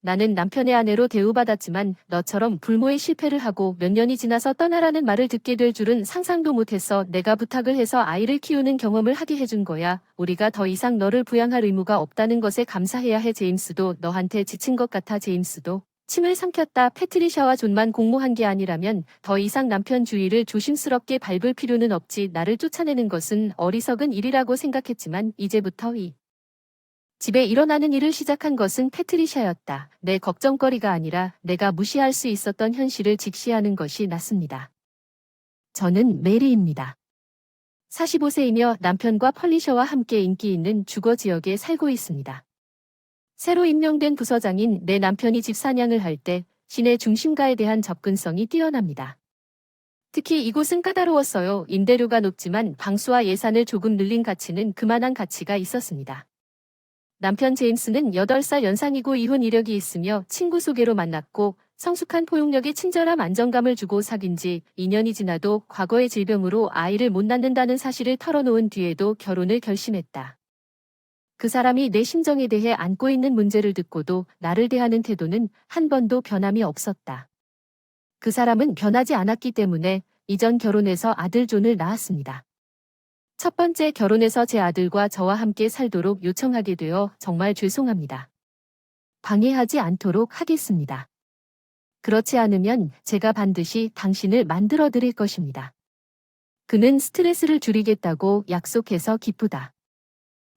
나는 남편의 아내로 대우받았지만 너처럼 불모의 실패를 하고 몇 년이 지나서 떠나라는 말을 듣게 될 줄은 상상도 못했어. 내가 부탁을 해서 아이를 키우는 경험을 하게 해준 거야. 우리가 더 이상 너를 부양할 의무가 없다는 것에 감사해야 해. 제임스도 너한테 지친 것 같아. 제임스도 침을 삼켰다. 패트리샤와 존만 공모한 게 아니라면 더 이상 남편 주위를 조심스럽게 밟을 필요는 없지. 나를 쫓아내는 것은 어리석은 일이라고 생각했지만 이제부터 이 집에 일어나는 일을 시작한 것은 패트리샤였다. 내 걱정거리가 아니라 내가 무시할 수 있었던 현실을 직시하는 것이 낫습니다. 저는 메리입니다. 45세이며 남편과 펄리셔와 함께 인기 있는 주거 지역에 살고 있습니다. 새로 임명된 부서장인 내 남편이 집 사냥을 할 때 시내 중심가에 대한 접근성이 뛰어납니다. 특히 이곳은 까다로웠어요. 임대료가 높지만 방수와 예산을 조금 늘린 가치는 그만한 가치가 있었습니다. 남편 제임스는 8살 연상이고 이혼 이력이 있으며 친구 소개로 만났고 성숙한 포용력에 친절함 안정감을 주고 사귄 지 2년이 지나도 과거의 질병으로 아이를 못 낳는다는 사실을 털어놓은 뒤에도 결혼을 결심했다. 그 사람이 내 심정에 대해 안고 있는 문제를 듣고도 나를 대하는 태도는 한 번도 변함이 없었다. 그 사람은 변하지 않았기 때문에 이전 결혼에서 아들 존을 낳았습니다. 첫 번째 결혼에서 제 아들과 저와 함께 살도록 요청하게 되어 정말 죄송합니다. 방해하지 않도록 하겠습니다. 그렇지 않으면 제가 반드시 당신을 만들어 드릴 것입니다. 그는 스트레스를 줄이겠다고 약속해서 기쁘다.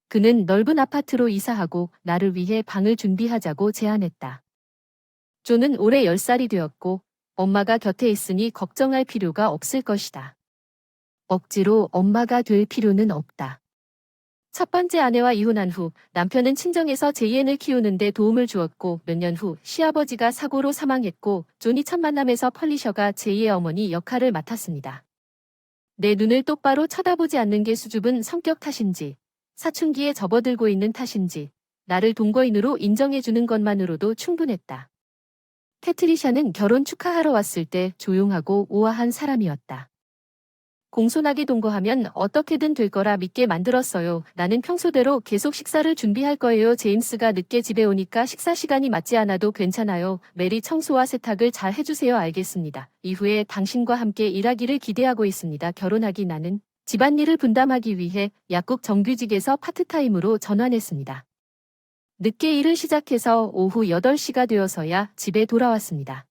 그는 넓은 아파트로 이사하고 나를 위해 방을 준비하자고 제안했다. 존은 올해 10살이 되었고 엄마가 곁에 있으니 걱정할 필요가 없을 것이다. 억지로 엄마가 될 필요는 없다. 첫 번째 아내와 이혼한 후 남편은 친정에서 제이앤을 키우는데 도움을 주었고 몇 년 후 시아버지가 사고로 사망했고 존이 첫 만남에서 펄리셔가 제이의 어머니 역할을 맡았습니다. 내 눈을 똑바로 쳐다보지 않는 게 수줍은 성격 탓인지 사춘기에 접어들고 있는 탓인지 나를 동거인으로 인정해주는 것만으로도 충분했다. 패트리샤는 결혼 축하하러 왔을 때 조용하고 우아한 사람이었다. 공손하게 동거하면 어떻게든 될 거라 믿게 만들었어요. 나는 평소대로 계속 식사를 준비할 거예요. 제임스가 늦게 집에 오니까 식사 시간이 맞지 않아도 괜찮아요. 메리 청소와 세탁을 잘 해주세요. 알겠습니다. 이후에 당신과 함께 일하기를 기대하고 있습니다. 결혼하기 나는 집안일을 분담하기 위해 약국 정규직에서 파트타임으로 전환했습니다. 늦게 일을 시작해서 오후 8시가 되어서야 집에 돌아왔습니다.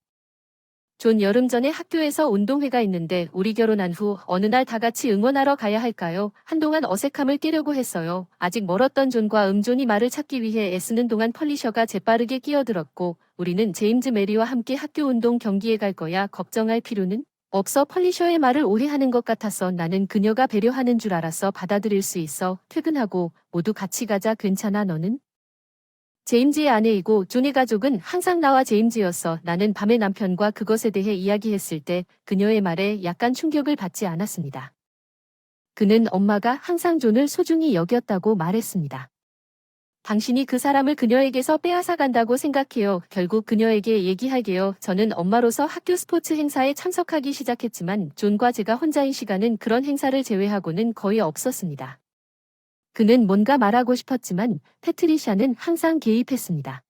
존 여름 전에 학교에서 운동회가 있는데 우리 결혼한 후 어느 날 다 같이 응원하러 가야 할까요? 한동안 어색함을 깨려고 했어요. 아직 멀었던 존과 존이 말을 찾기 위해 애쓰는 동안 펄리셔가 재빠르게 끼어들었고 우리는 제임즈 메리와 함께 학교 운동 경기에 갈 거야. 걱정할 필요는 없어. 펄리셔의 말을 오해하는 것 같았어. 나는 그녀가 배려하는 줄 알았어. 받아들일 수 있어. 퇴근하고 모두 같이 가자. 괜찮아. 너는? 제임즈의 아내이고 존의 가족은 항상 나와 제임즈였어. 나는 밤에 남편과 그것에 대해 이야기했을 때 그녀의 말에 약간 충격을 받지 않았습니다. 그는 엄마가 항상 존을 소중히 여겼다고 말했습니다. 당신이 그 사람을 그녀에게서 빼앗아 간다고 생각해요. 결국 그녀에게 얘기할게요. 저는 엄마로서 학교 스포츠 행사에 참석하기 시작했지만 존과 제가 혼자인 시간은 그런 행사를 제외하고는 거의 없었습니다. 그는 뭔가 말하고 싶었지만 패트리샤는 항상 개입했습니다.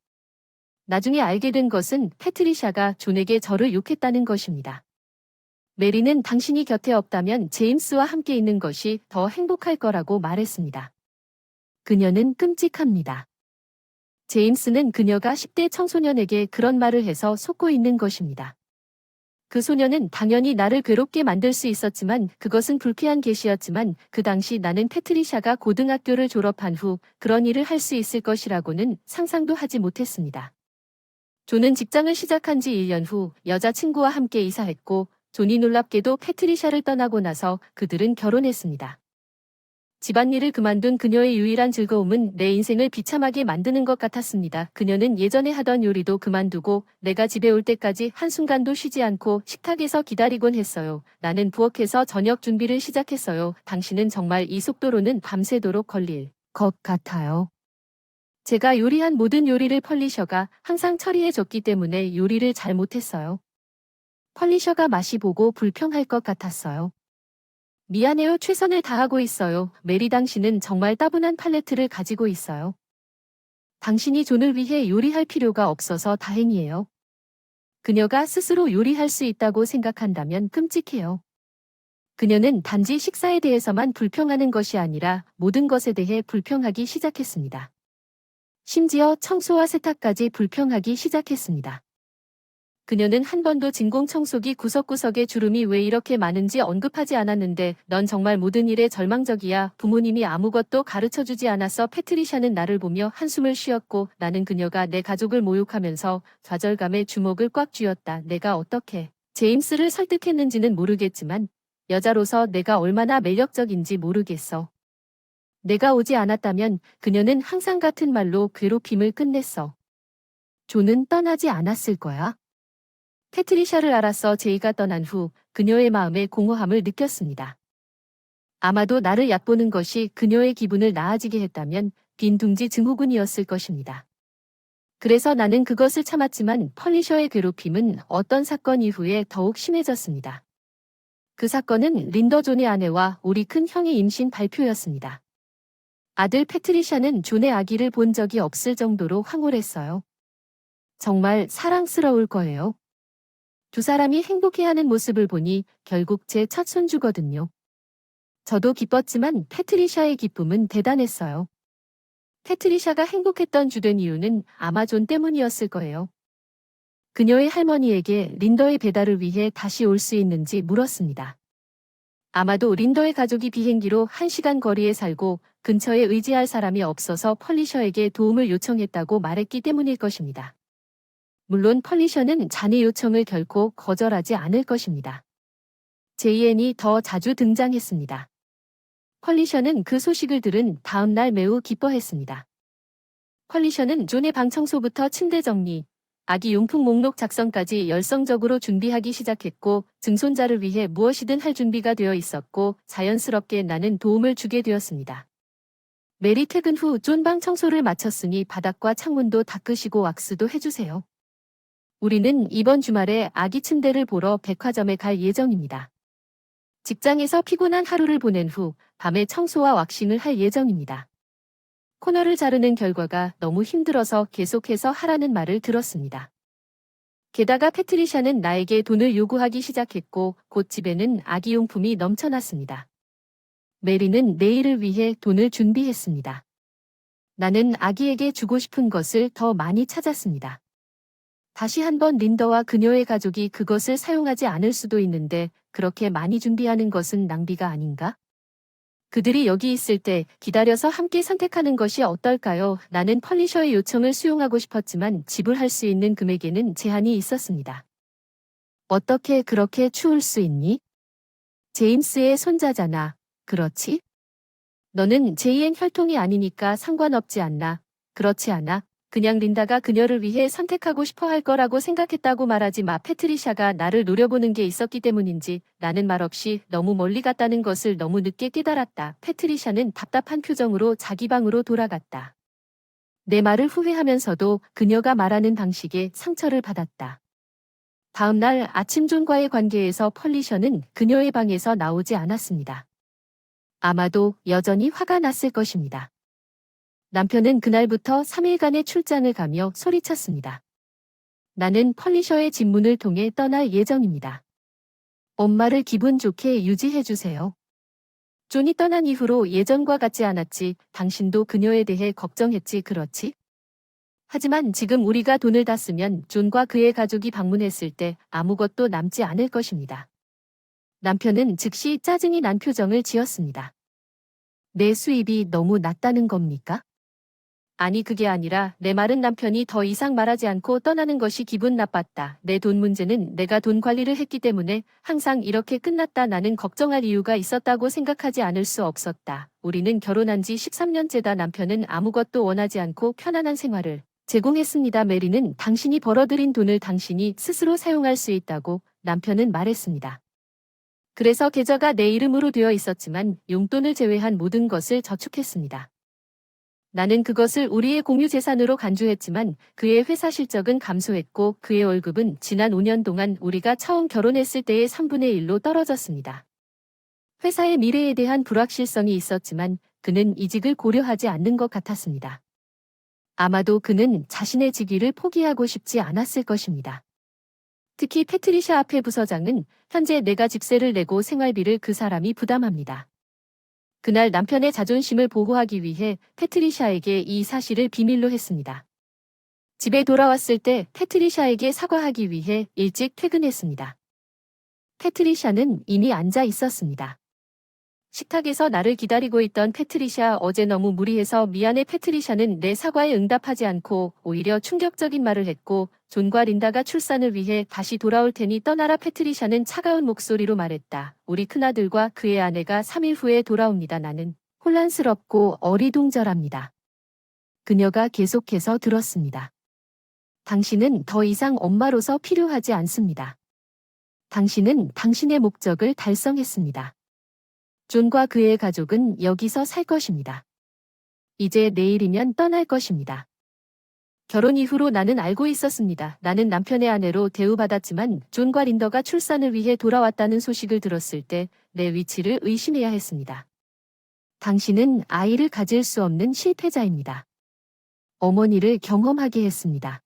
나중에 알게 된 것은 패트리샤가 존에게 저를 욕했다는 것입니다. 메리는 당신이 곁에 없다면 제임스와 함께 있는 것이 더 행복할 거라고 말했습니다. 그녀는 끔찍합니다. 제임스는 그녀가 10대 청소년에게 그런 말을 해서 속고 있는 것입니다. 그 소녀는 당연히 나를 괴롭게 만들 수 있었지만 그것은 불쾌한 계시였지만 그 당시 나는 패트리샤가 고등학교를 졸업한 후 그런 일을 할 수 있을 것이라고는 상상도 하지 못했습니다. 존은 직장을 시작한 지 1년 후 여자친구와 함께 이사했고 존이 놀랍게도 패트리샤를 떠나고 나서 그들은 결혼했습니다. 집안일을 그만둔 그녀의 유일한 즐거움은 내 인생을 비참하게 만드는 것 같았습니다. 그녀는 예전에 하던 요리도 그만두고 내가 집에 올 때까지 한순간도 쉬지 않고 식탁에서 기다리곤 했어요. 나는 부엌에서 저녁 준비를 시작했어요. 당신은 정말 이 속도로는 밤새도록 걸릴 것 같아요. 제가 요리한 모든 요리를 펄리셔가 항상 처리해줬기 때문에 요리를 잘 못했어요. 펄리셔가 맛이 보고 불평할 것 같았어요. 미안해요. 최선을 다하고 있어요. 메리 당신은 정말 따분한 팔레트를 가지고 있어요. 당신이 존을 위해 요리할 필요가 없어서 다행이에요. 그녀가 스스로 요리할 수 있다고 생각한다면 끔찍해요. 그녀는 단지 식사에 대해서만 불평하는 것이 아니라 모든 것에 대해 불평하기 시작했습니다. 심지어 청소와 세탁까지 불평하기 시작했습니다. 그녀는 한 번도 진공청소기 구석구석에 주름이 왜 이렇게 많은지 언급하지 않았는데 넌 정말 모든 일에 절망적이야. 부모님이 아무것도 가르쳐주지 않았어. 패트리샤는 나를 보며 한숨을 쉬었고 나는 그녀가 내 가족을 모욕하면서 좌절감에 주먹을 꽉 쥐었다. 내가 어떻게 제임스를 설득했는지는 모르겠지만 여자로서 내가 얼마나 매력적인지 모르겠어. 내가 오지 않았다면 그녀는 항상 같은 말로 괴롭힘을 끝냈어. 존은 떠나지 않았을 거야. 패트리샤를 알아서 제이가 떠난 후 그녀의 마음에 공허함을 느꼈습니다. 아마도 나를 얕보는 것이 그녀의 기분을 나아지게 했다면 빈 둥지 증후군이었을 것입니다. 그래서 나는 그것을 참았지만 펄리셔의 괴롭힘은 어떤 사건 이후에 더욱 심해졌습니다. 그 사건은 린더 존의 아내와 우리 큰 형의 임신 발표였습니다. 아들 패트리샤는 존의 아기를 본 적이 없을 정도로 황홀했어요. 정말 사랑스러울 거예요. 두 사람이 행복해하는 모습을 보니 결국 제 첫 손주거든요. 저도 기뻤지만 패트리샤의 기쁨은 대단했어요. 패트리샤가 행복했던 주된 이유는 아마 존 때문이었을 거예요. 그녀의 할머니에게 린더의 배달을 위해 다시 올 수 있는지 물었습니다. 아마도 린더의 가족이 비행기로 1시간 거리에 살고 근처에 의지할 사람이 없어서 펄리셔에게 도움을 요청했다고 말했기 때문일 것입니다. 물론 펄리셔는 자네 요청을 결코 거절하지 않을 것입니다. 제이앤이 더 자주 등장했습니다. 펄리셔는 그 소식을 들은 다음 날 매우 기뻐했습니다. 펄리셔는 존의 방 청소부터 침대 정리, 아기 용품 목록 작성까지 열성적으로 준비하기 시작했고 증손자를 위해 무엇이든 할 준비가 되어 있었고 자연스럽게 나는 도움을 주게 되었습니다. 메리 퇴근 후 존 방 청소를 마쳤으니 바닥과 창문도 닦으시고 왁스도 해주세요. 우리는 이번 주말에 아기 침대를 보러 백화점에 갈 예정입니다. 직장에서 피곤한 하루를 보낸 후 밤에 청소와 왁싱을 할 예정입니다. 코너를 자르는 결과가 너무 힘들어서 계속해서 하라는 말을 들었습니다. 게다가 패트리샤는 나에게 돈을 요구하기 시작했고 곧 집에는 아기용품이 넘쳐났습니다. 메리는 내일을 위해 돈을 준비했습니다. 나는 아기에게 주고 싶은 것을 더 많이 찾았습니다. 다시 한번 린더와 그녀의 가족이 그것을 사용하지 않을 수도 있는데 그렇게 많이 준비하는 것은 낭비가 아닌가? 그들이 여기 있을 때 기다려서 함께 선택하는 것이 어떨까요? 나는 펄리셔의 요청을 수용하고 싶었지만 지불할 수 있는 금액에는 제한이 있었습니다. 어떻게 그렇게 추울 수 있니? 제임스의 손자잖아. 그렇지? 너는 제이앤 혈통이 아니니까 상관없지 않나? 그렇지 않아? 그냥 린다가 그녀를 위해 선택하고 싶어 할 거라고 생각했다고 말하지 마. 패트리샤가 나를 노려보는 게 있었기 때문인지 나는 말없이 너무 멀리 갔다는 것을 너무 늦게 깨달았다. 패트리샤는 답답한 표정으로 자기 방으로 돌아갔다. 내 말을 후회하면서도 그녀가 말하는 방식에 상처를 받았다. 다음 날 아침 존과의 관계에서 펄리셔는 그녀의 방에서 나오지 않았습니다. 아마도 여전히 화가 났을 것입니다. 남편은 그날부터 3일간의 출장을 가며 소리쳤습니다. 나는 펄리셔의 집문을 통해 떠날 예정입니다. 엄마를 기분 좋게 유지해주세요. 존이 떠난 이후로 예전과 같지 않았지. 당신도 그녀에 대해 걱정했지, 그렇지? 하지만 지금 우리가 돈을 다 쓰면 존과 그의 가족이 방문했을 때 아무것도 남지 않을 것입니다. 남편은 즉시 짜증이 난 표정을 지었습니다. 내 수입이 너무 낮다는 겁니까? 아니 그게 아니라 내 말은 남편이 더 이상 말하지 않고 떠나는 것이 기분 나빴다. 내 돈 문제는 내가 돈 관리를 했기 때문에 항상 이렇게 끝났다. 나는 걱정할 이유가 있었다고 생각하지 않을 수 없었다. 우리는 결혼한 지 13년째다. 남편은 아무것도 원하지 않고 편안한 생활을 제공했습니다. 메리는 당신이 벌어들인 돈을 당신이 스스로 사용할 수 있다고 남편은 말했습니다. 그래서 계좌가 내 이름으로 되어 있었지만 용돈을 제외한 모든 것을 저축했습니다. 나는 그것을 우리의 공유 재산으로 간주했지만 그의 회사 실적은 감소했고 그의 월급은 지난 5년 동안 우리가 처음 결혼했을 때의 3분의 1로 떨어졌습니다. 회사의 미래에 대한 불확실성이 있었지만 그는 이직을 고려하지 않는 것 같았습니다. 아마도 그는 자신의 직위를 포기하고 싶지 않았을 것입니다. 특히 패트리샤 앞의 부서장은 현재 내가 집세를 내고 생활비를 그 사람이 부담합니다. 그날 남편의 자존심을 보호하기 위해 패트리샤에게 이 사실을 비밀로 했습니다. 집에 돌아왔을 때 패트리샤에게 사과하기 위해 일찍 퇴근했습니다. 패트리샤는 이미 앉아 있었습니다. 식탁에서 나를 기다리고 있던 패트리샤, 어제 너무 무리해서 미안해. 패트리샤는 내 사과에 응답하지 않고 오히려 충격적인 말을 했고, 존과 린다가 출산을 위해 다시 돌아올 테니 떠나라. 패트리샤는 차가운 목소리로 말했다. 우리 큰아들과 그의 아내가 3일 후에 돌아옵니다. 나는 혼란스럽고 어리둥절합니다. 그녀가 계속해서 들었습니다. 당신은 더 이상 엄마로서 필요하지 않습니다. 당신은 당신의 목적을 달성했습니다. 존과 그의 가족은 여기서 살 것입니다. 이제 내일이면 떠날 것입니다. 결혼 이후로 나는 알고 있었습니다. 나는 남편의 아내로 대우받았지만 존과 린더가 출산을 위해 돌아왔다는 소식을 들었을 때 내 위치를 의심해야 했습니다. 당신은 아이를 가질 수 없는 실패자입니다. 어머니를 경험하게 했습니다.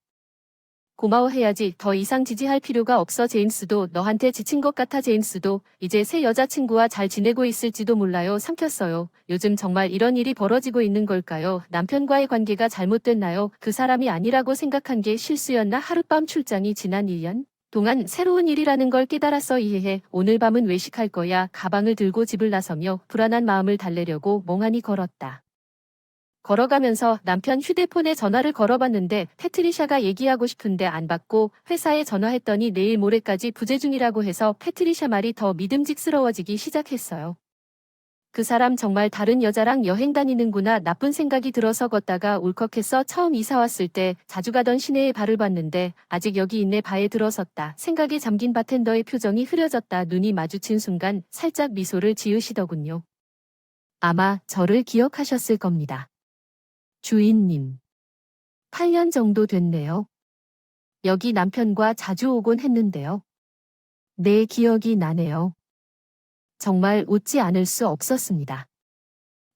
고마워해야지. 더 이상 지지할 필요가 없어. 제임스도 너한테 지친 것 같아. 제임스도 이제 새 여자친구와 잘 지내고 있을지도 몰라요. 삼켰어요. 요즘 정말 이런 일이 벌어지고 있는 걸까요? 남편과의 관계가 잘못됐나요? 그 사람이 아니라고 생각한 게 실수였나? 하룻밤 출장이 지난 1년 동안 새로운 일이라는 걸 깨달아서 이해해. 오늘 밤은 외식할 거야. 가방을 들고 집을 나서며 불안한 마음을 달래려고 멍하니 걸었다. 걸어가면서 남편 휴대폰에 전화를 걸어봤는데 패트리샤가 얘기하고 싶은데 안 받고 회사에 전화했더니 내일 모레까지 부재 중이라고 해서 패트리샤 말이 더 믿음직스러워지기 시작했어요. 그 사람 정말 다른 여자랑 여행 다니는구나. 나쁜 생각이 들어서 걷다가 울컥해서 처음 이사 왔을 때 자주 가던 시내에 발을 봤는데 아직 여기 있네. 바에 들어섰다. 생각에 잠긴 바텐더의 표정이 흐려졌다. 눈이 마주친 순간 살짝 미소를 지으시더군요. 아마 저를 기억하셨을 겁니다. 주인님. 8년 정도 됐네요. 여기 남편과 자주 오곤 했는데요. 내 기억이 나네요. 정말 웃지 않을 수 없었습니다.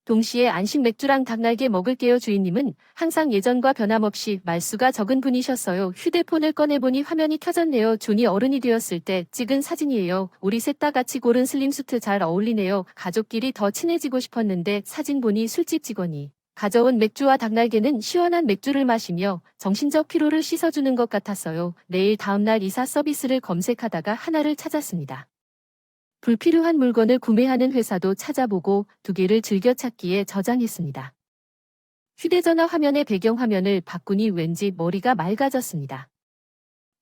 동시에 안식 맥주랑 닭날개 먹을게요. 주인님은 항상 예전과 변함없이 말수가 적은 분이셨어요. 휴대폰을 꺼내보니 화면이 켜졌네요. 존이 어른이 되었을 때 찍은 사진이에요. 우리 셋 다 같이 고른 슬림수트 잘 어울리네요. 가족끼리 더 친해지고 싶었는데 사진 보니 술집 직원이 가져온 맥주와 닭날개는 시원한 맥주를 마시며 정신적 피로를 씻어주는 것 같았어요. 내일 다음날 이사 서비스를 검색하다가 하나를 찾았습니다. 불필요한 물건을 구매하는 회사도 찾아보고 2개를 즐겨찾기에 저장했습니다. 휴대전화 화면의 배경화면을 바꾸니 왠지 머리가 맑아졌습니다.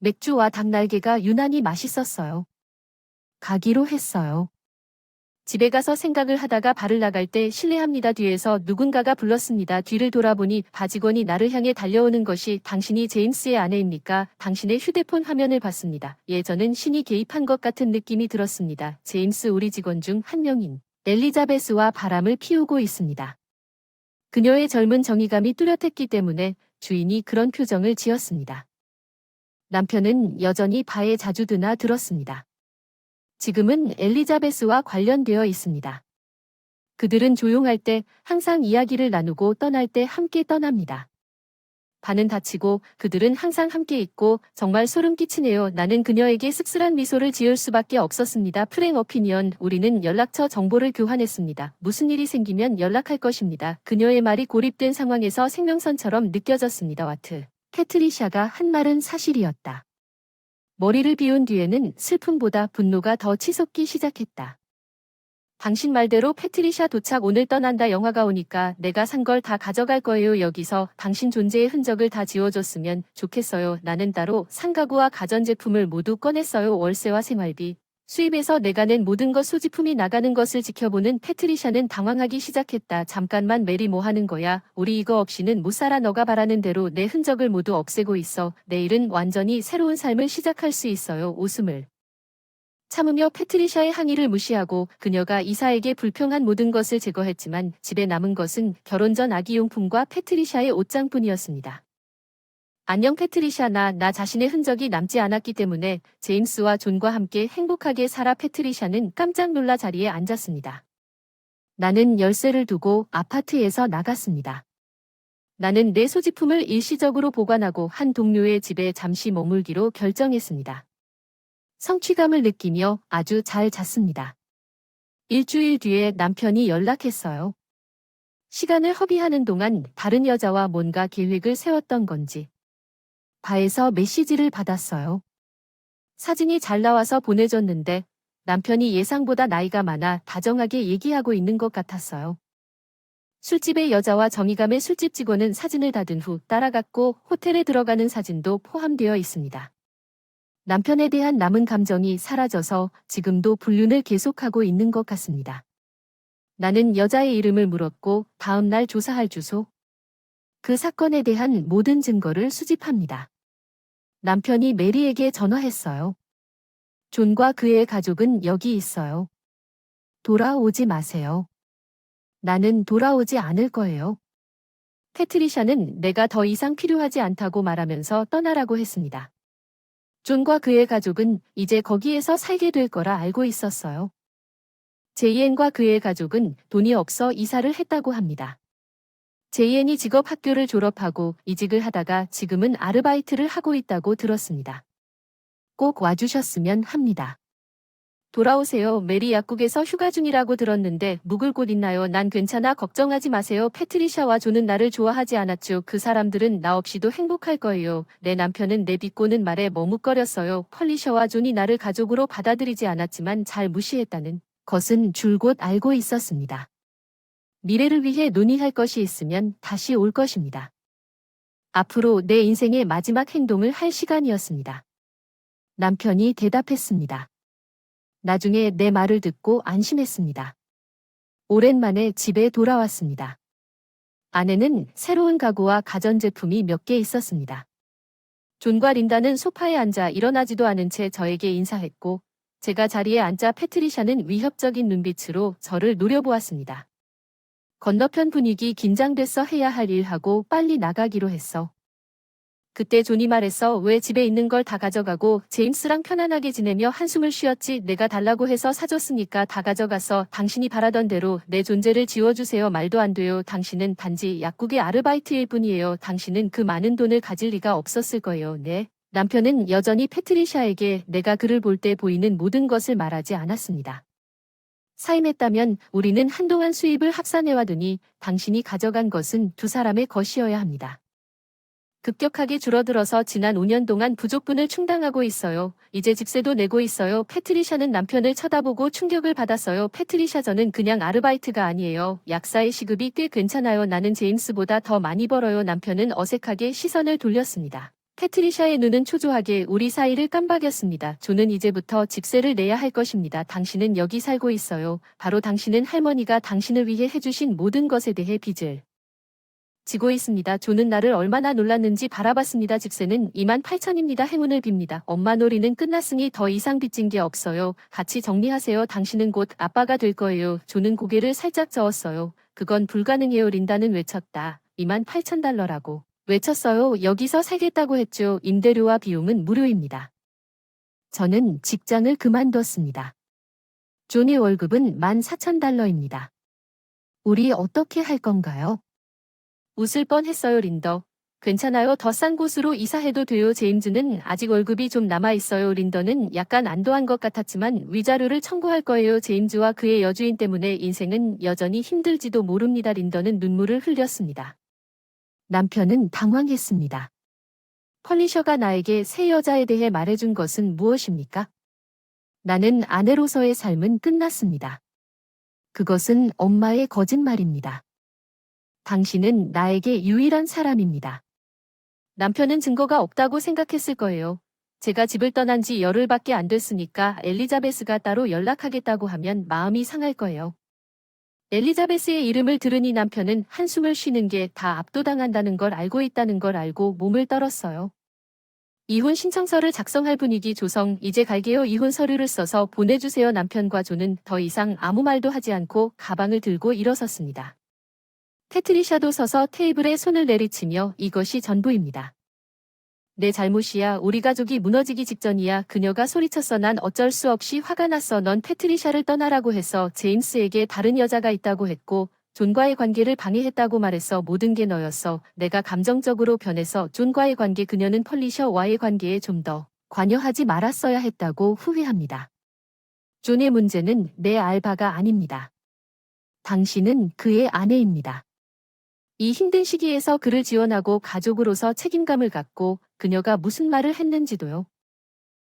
맥주와 닭날개가 유난히 맛있었어요. 가기로 했어요. 집에 가서 생각을 하다가 발을 나갈 때 실례합니다. 뒤에서 누군가가 불렀습니다. 뒤를 돌아보니 바직원이 나를 향해 달려오는 것이 당신이 제임스의 아내입니까? 당신의 휴대폰 화면을 봤습니다. 예, 저는 신이 개입한 것 같은 느낌이 들었습니다. 제임스 우리 직원 중 한 명인 엘리자베스와 바람을 피우고 있습니다. 그녀의 젊은 정의감이 뚜렷했기 때문에 주인이 그런 표정을 지었습니다. 남편은 여전히 바에 자주 드나 들었습니다. 지금은 엘리자베스와 관련되어 있습니다. 그들은 조용할 때 항상 이야기를 나누고 떠날 때 함께 떠납니다. 반은 닫히고 그들은 항상 함께 있고 정말 소름 끼치네요. 나는 그녀에게 씁쓸한 미소를 지을 수밖에 없었습니다. 프랭 어피니언, 우리는 연락처 정보를 교환했습니다. 무슨 일이 생기면 연락할 것입니다. 그녀의 말이 고립된 상황에서 생명선처럼 느껴졌습니다. 와트. 패트리샤가 한 말은 사실이었다. 머리를 비운 뒤에는 슬픔보다 분노가 더 치솟기 시작했다. 당신 말대로 패트리샤 도착 오늘 떠난다. 영화가 오니까 내가 산 걸 다 가져갈 거예요. 여기서 당신 존재의 흔적을 다 지워줬으면 좋겠어요. 나는 따로 산 가구와 가전제품을 모두 꺼냈어요. 월세와 생활비. 수입에서 내가 낸 모든 것 소지품이 나가는 것을 지켜보는 패트리샤는 당황하기 시작했다. 잠깐만 메리 뭐 하는 거야? 우리 이거 없이는 못 살아. 너가 바라는 대로 내 흔적을 모두 없애고 있어. 내일은 완전히 새로운 삶을 시작할 수 있어요. 웃음을 참으며 패트리샤의 항의를 무시하고 그녀가 이사에게 불평한 모든 것을 제거했지만 집에 남은 것은 결혼 전 아기용품과 패트리샤의 옷장뿐이었습니다. 안녕 패트리샤. 나 자신의 흔적이 남지 않았기 때문에 제임스와 존과 함께 행복하게 살아. 패트리샤는 깜짝 놀라 자리에 앉았습니다. 나는 열쇠를 두고 아파트에서 나갔습니다. 나는 내 소지품을 일시적으로 보관하고 한 동료의 집에 잠시 머물기로 결정했습니다. 성취감을 느끼며 아주 잘 잤습니다. 일주일 뒤에 남편이 연락했어요. 시간을 허비하는 동안 다른 여자와 뭔가 계획을 세웠던 건지 바에서 메시지를 받았어요. 사진이 잘 나와서 보내줬는데 남편이 예상보다 나이가 많아 다정하게 얘기하고 있는 것 같았어요. 술집의 여자와 정의감의 술집 직원은 사진을 닫은 후 따라갔고 호텔에 들어가는 사진도 포함되어 있습니다. 남편에 대한 남은 감정이 사라져서 지금도 불륜을 계속하고 있는 것 같습니다. 나는 여자의 이름을 물었고 다음 날 조사할 주소, 그 사건에 대한 모든 증거를 수집합니다. 남편이 메리에게 전화했어요. 존과 그의 가족은 여기 있어요. 돌아오지 마세요. 나는 돌아오지 않을 거예요. 패트리샤는 내가 더 이상 필요하지 않다고 말하면서 떠나라고 했습니다. 존과 그의 가족은 이제 거기에서 살게 될 거라 알고 있었어요. 제이앤과 그의 가족은 돈이 없어 이사를 했다고 합니다. 제이앤이 직업 학교를 졸업하고 이직을 하다가 지금은 아르바이트를 하고 있다고 들었습니다. 꼭 와주셨으면 합니다. 돌아오세요. 메리 약국에서 휴가 중이라고 들었는데 묵을 곳 있나요? 난 괜찮아. 걱정하지 마세요. 패트리샤와 존은 나를 좋아하지 않았죠. 그 사람들은 나 없이도 행복할 거예요. 내 남편은 내 비꼬는 말에 머뭇거렸어요. 펄리셔와 존이 나를 가족으로 받아들이지 않았지만 잘 무시했다는 것은 줄곧 알고 있었습니다. 미래를 위해 논의할 것이 있으면 다시 올 것입니다. 앞으로 내 인생의 마지막 행동을 할 시간이었습니다. 남편이 대답했습니다. 나중에 내 말을 듣고 안심했습니다. 오랜만에 집에 돌아왔습니다. 아내는 새로운 가구와 가전제품이 몇 개 있었습니다. 존과 린다는 소파에 앉아 일어나지도 않은 채 저에게 인사했고 제가 자리에 앉자 패트리샤는 위협적인 눈빛으로 저를 노려보았습니다. 건너편 분위기 긴장됐어. 해야 할 일하고 빨리 나가기로 했어. 그때 존이 말했어. 왜 집에 있는 걸 다 가져가고 제임스랑 편안하게 지내며 한숨을 쉬었지. 내가 달라고 해서 사줬으니까 다 가져가서 당신이 바라던 대로 내 존재를 지워주세요. 말도 안 돼요. 당신은 단지 약국의 아르바이트일 뿐이에요. 당신은 그 많은 돈을 가질 리가 없었을 거예요. 네. 남편은 여전히 패트리샤에게 내가 그를 볼 때 보이는 모든 것을 말하지 않았습니다. 사임했다면 우리는 한동안 수입을 합산해와두니 당신이 가져간 것은 두 사람의 것이어야 합니다. 급격하게 줄어들어서 지난 5년 동안 부족분을 충당하고 있어요. 이제 집세도 내고 있어요. 패트리샤는 남편을 쳐다보고 충격을 받았어요. 패트리샤 저는 그냥 아르바이트가 아니에요. 약사의 시급이 꽤 괜찮아요. 나는 제임스보다 더 많이 벌어요. 남편은 어색하게 시선을 돌렸습니다. 패트리샤의 눈은 초조하게 우리 사이를 깜박였습니다. 존은 이제부터 집세를 내야 할 것입니다. 당신은 여기 살고 있어요. 바로 당신은 할머니가 당신을 위해 해주신 모든 것에 대해 빚을 지고 있습니다. 존은 나를 얼마나 놀랐는지 바라봤습니다. 집세는 28,000입니다. 행운을 빕니다. 엄마 놀이는 끝났으니 더 이상 빚진 게 없어요. 같이 정리하세요. 당신은 곧 아빠가 될 거예요. 존은 고개를 살짝 저었어요. 그건 불가능해요. 린다는 외쳤다. 28,000달러라고. 외쳤어요. 여기서 살겠다고 했죠. 임대료와 비용은 무료입니다. 저는 직장을 그만뒀습니다. 존의 월급은 14,000달러입니다. 우리 어떻게 할 건가요? 웃을 뻔했어요. 린더. 괜찮아요. 더 싼 곳으로 이사해도 돼요. 제임즈는 아직 월급이 좀 남아있어요. 린더는 약간 안도한 것 같았지만 위자료를 청구할 거예요. 제임즈와 그의 여주인 때문에 인생은 여전히 힘들지도 모릅니다. 린더는 눈물을 흘렸습니다. 남편은 당황했습니다. 펄리셔가 나에게 새 여자에 대해 말해준 것은 무엇입니까? 나는 아내로서의 삶은 끝났습니다. 그것은 엄마의 거짓말입니다. 당신은 나에게 유일한 사람입니다. 남편은 증거가 없다고 생각했을 거예요. 제가 집을 떠난 지 열흘밖에 안 됐으니까 엘리자베스가 따로 연락하겠다고 하면 마음이 상할 거예요. 엘리자베스의 이름을 들으니 남편은 한숨을 쉬는 게 다 압도당한다는 걸 알고 있다는 걸 알고 몸을 떨었어요. 이혼 신청서를 작성할 분위기 조성. 이제 갈게요. 이혼 서류를 써서 보내주세요. 남편과 존은 더 이상 아무 말도 하지 않고 가방을 들고 일어섰습니다. 패트리샤도 서서 테이블에 손을 내리치며 이것이 전부입니다. 내 잘못이야. 우리 가족이 무너지기 직전이야. 그녀가 소리쳤어. 난 어쩔 수 없이 화가 났어. 넌 패트리샤를 떠나라고 해서 제임스에게 다른 여자가 있다고 했고 존과의 관계를 방해했다고 말했어. 모든 게 너였어. 내가 감정적으로 변해서 존과의 관계, 그녀는 펄리셔와의 관계에 좀 더 관여하지 말았어야 했다고 후회합니다. 존의 문제는 내 알바가 아닙니다. 당신은 그의 아내입니다. 이 힘든 시기에서 그를 지원하고 가족으로서 책임감을 갖고 그녀가 무슨 말을 했는지도요.